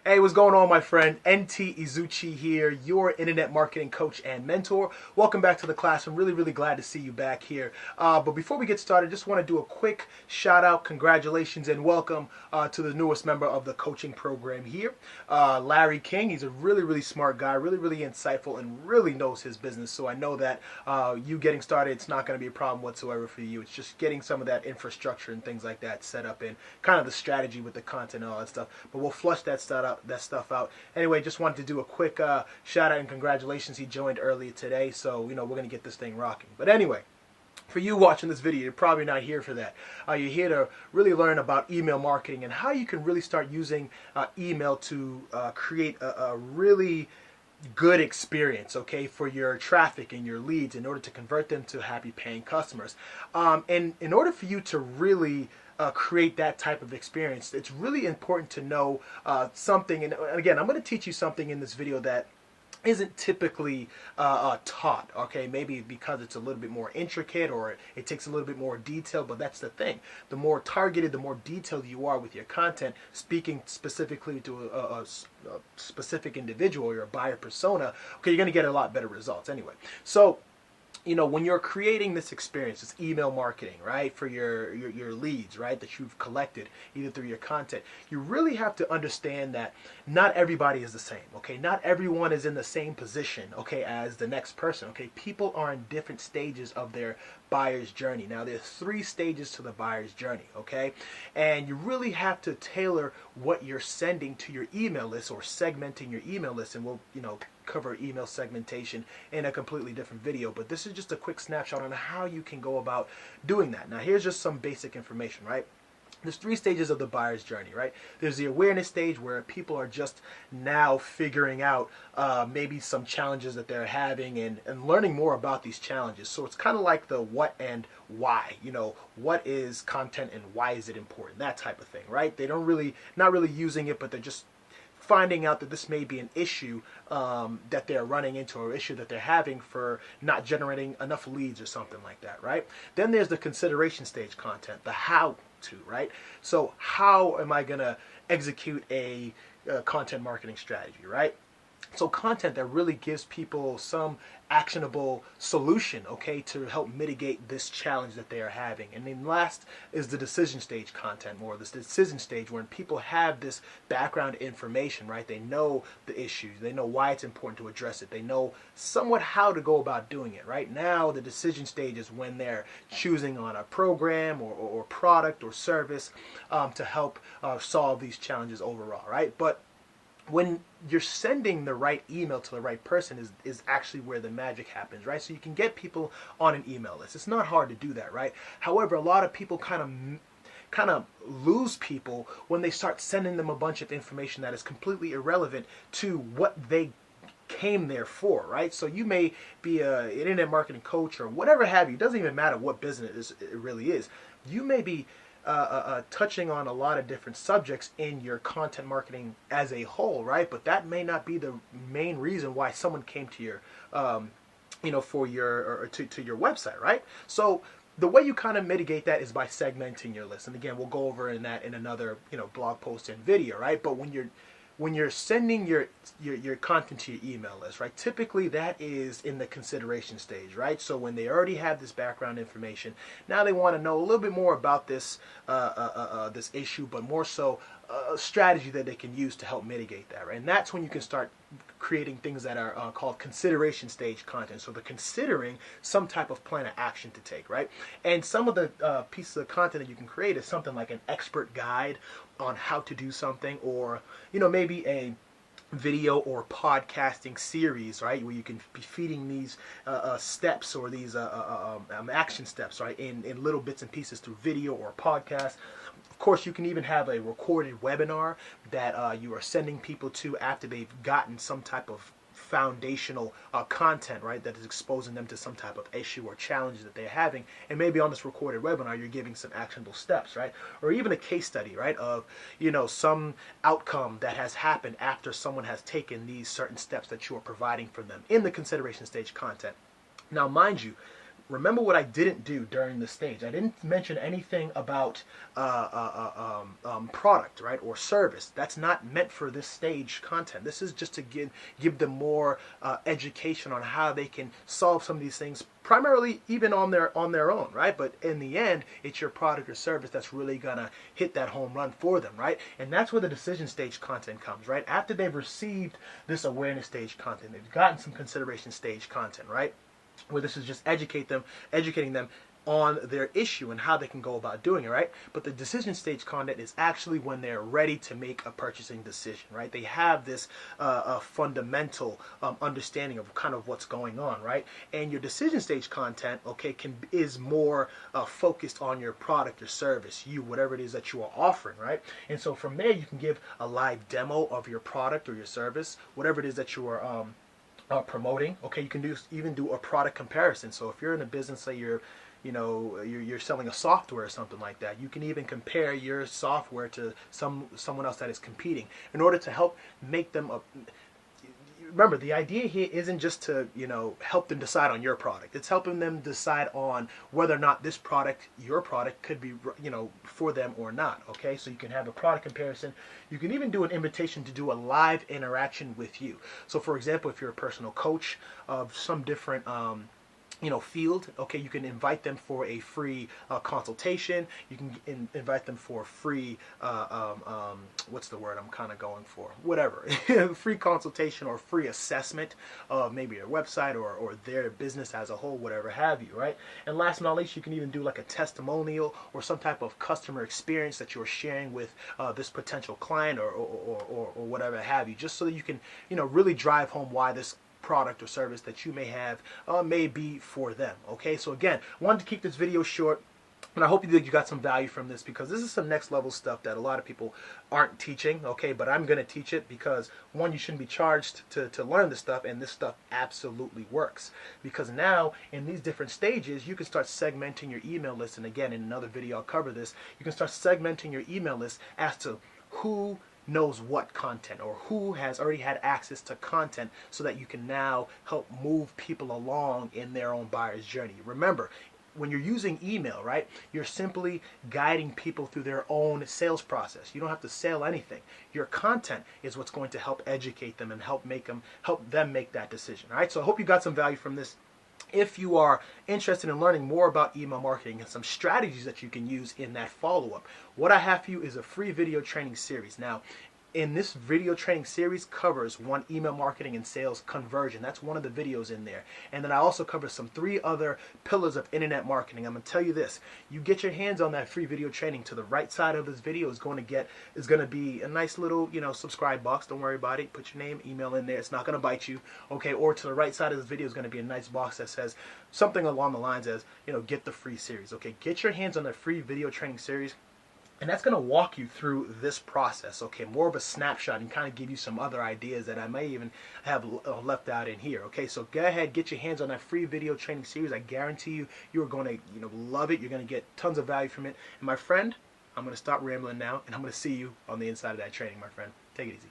Hey, what's going on, my friend? NT Izuchi here, your internet marketing coach and mentor. Welcome back to the class. I'm really glad to see you back here. But before we get started, just want to do a quick shout out, congratulations, and welcome to the newest member of the coaching program here, Larry King. He's a really smart guy, really insightful, and really knows his business. So I know that you getting started, it's not going to be a problem whatsoever for you. It's just getting some of that infrastructure and things like that set up and kind of the strategy with the content and all that stuff. But we'll flush that stuff out. Anyway, just wanted to do a quick shout out and congratulations. He joined earlier today, so we're gonna get this thing rocking. But anyway, for you watching this video, you're probably not here for that. You're here to really learn about email marketing and how you can really start using email to create a really good experience, okay, for your traffic and your leads in order to convert them to happy paying customers. And in order for you to really create that type of experience, it's really important to know something. And again, I'm going to teach you something in this video that isn't typically taught, okay? Maybe because it's a little bit more intricate or it takes a little bit more detail, but that's the thing. The more targeted, the more detailed you are with your content, speaking specifically to a specific individual or your buyer persona, okay, you're going to get a lot better results anyway. So, when you're creating this experience, this email marketing, right, for your leads, right, that you've collected either through your content, you really have to understand that not everybody is the same, okay? Not everyone is in the same position, okay, as the next person, okay? People are in different stages of their buyer's journey. Now, there's 3 stages to the buyer's journey, okay? And you really have to tailor what you're sending to your email list or segmenting your email list, and we'll, cover email segmentation in a completely different video, but this is just a quick snapshot on how you can go about doing that. Now, here's just some basic information, right? There's 3 stages of the buyer's journey, right? There's the awareness stage where people are just now figuring out maybe some challenges that they're having and learning more about these challenges. So it's kind of like the what and why, what is content and why is it important, that type of thing, right? They don't really, not really using it, but they're just finding out that this may be an issue that they're running into or issue that they're having for not generating enough leads or something like that, right? Then there's the consideration stage content, the how to, right? So how am I going to execute a content marketing strategy, right? So content that really gives people some actionable solution, okay, to help mitigate this challenge that they are having. And then last is the decision stage content, more this decision stage when people have this background information, right? They know the issues, they know why it's important to address it, they know somewhat how to go about doing it. Right now, the decision stage is when they're choosing on a program or product or service to help solve these challenges overall, right? But when you're sending the right email to the right person is actually where the magic happens, right? So you can get people on an email list. It's not hard to do that, right? However, a lot of people kind of lose people when they start sending them a bunch of information that is completely irrelevant to what they came there for, right? So you may be an internet marketing coach or whatever have you. It doesn't even matter what business it really is. You may be touching on a lot of different subjects in your content marketing as a whole, right? But that may not be the main reason why someone came to your, for your or to your website, right? So the way you kind of mitigate that is by segmenting your list. And again, we'll go over in that in another blog post and video, right? But when you're sending your content to your email list, right? Typically that is in the consideration stage, right? So when they already have this background information, now they want to know a little bit more about this this issue, but more so a strategy that they can use to help mitigate that, right? And that's when you can start creating things that are called consideration stage content. So they're considering some type of plan of action to take, right? And some of the pieces of content that you can create is something like an expert guide on how to do something, or maybe a video or podcasting series, right, where you can be feeding these steps or these action steps, right, in little bits and pieces through video or podcast. Of course, you can even have a recorded webinar that you are sending people to after they've gotten some type of foundational content, right, that is exposing them to some type of issue or challenge that they're having. And maybe on this recorded webinar, you're giving some actionable steps, right? Or even a case study, right, of, some outcome that has happened after someone has taken these certain steps that you are providing for them in the consideration stage content. Now, mind you, remember what I didn't do during this stage. I didn't mention anything about product, right, or service. That's not meant for this stage content. This is just to give them more education on how they can solve some of these things, primarily even on their own, right? But in the end, it's your product or service that's really gonna hit that home run for them, right? And that's where the decision stage content comes, right? After they've received this awareness stage content, they've gotten some consideration stage content, right? Where this is just educating them on their issue and how they can go about doing it, right? But the decision stage content is actually when they're ready to make a purchasing decision, right? They have this fundamental understanding of kind of what's going on, right? And your decision stage content, okay, is more focused on your product or service, whatever it is that you are offering, right? And so from there, you can give a live demo of your product or your service, whatever it is that you are promoting. Okay, you can even do a product comparison. So if you're in a business, say you're selling a software or something like that, you can even compare your software to someone else that is competing in order to help make them remember, the idea here isn't just to help them decide on your product. It's helping them decide on whether or not this product, your product, could be for them or not. Okay, so you can have a product comparison. You can even do an invitation to do a live interaction with you. So for example, if you're a personal coach of some different field, okay, you can invite them for a free consultation. You can invite them for a free what's the word I'm kind of going for, whatever free consultation or free assessment of maybe their website or their business as a whole, whatever have you, right? And last but not least, you can even do like a testimonial or some type of customer experience that you're sharing with this potential client or whatever have you, just so that you can really drive home why this product or service that you may have may be for them. Okay, so again, I wanted to keep this video short, and I hope you got some value from this, because this is some next level stuff that a lot of people aren't teaching. Okay, but I'm going to teach it because, one, you shouldn't be charged to learn this stuff, and this stuff absolutely works, because now in these different stages you can start segmenting your email list. And again, in another video I'll cover this. You can start segmenting your email list as to who knows what content or who has already had access to content, so that you can now help move people along in their own buyer's journey. Remember, when you're using email, right, you're simply guiding people through their own sales process. You don't have to sell anything. Your content is what's going to help educate them and help them make that decision. All right, so I hope you got some value from this. If you are interested in learning more about email marketing and some strategies that you can use in that follow-up, what I have for you is a free video training series. Now, in this video training series covers one, email marketing and sales conversion. That's one of the videos in there. And then I also cover some 3 other pillars of internet marketing. I'm going to tell you this. You get your hands on that free video training, to the right side of this video is going to be a nice little, subscribe box. Don't worry about it. Put your name, email in there. It's not going to bite you. Okay, or to the right side of this video is going to be a nice box that says something along the lines as, get the free series. Okay, get your hands on the free video training series. And that's going to walk you through this process, okay? More of a snapshot, and kind of give you some other ideas that I may even have left out in here, okay? So go ahead, get your hands on that free video training series. I guarantee you, you're going to love it. You're going to get tons of value from it. And my friend, I'm going to stop rambling now, and I'm going to see you on the inside of that training, my friend. Take it easy.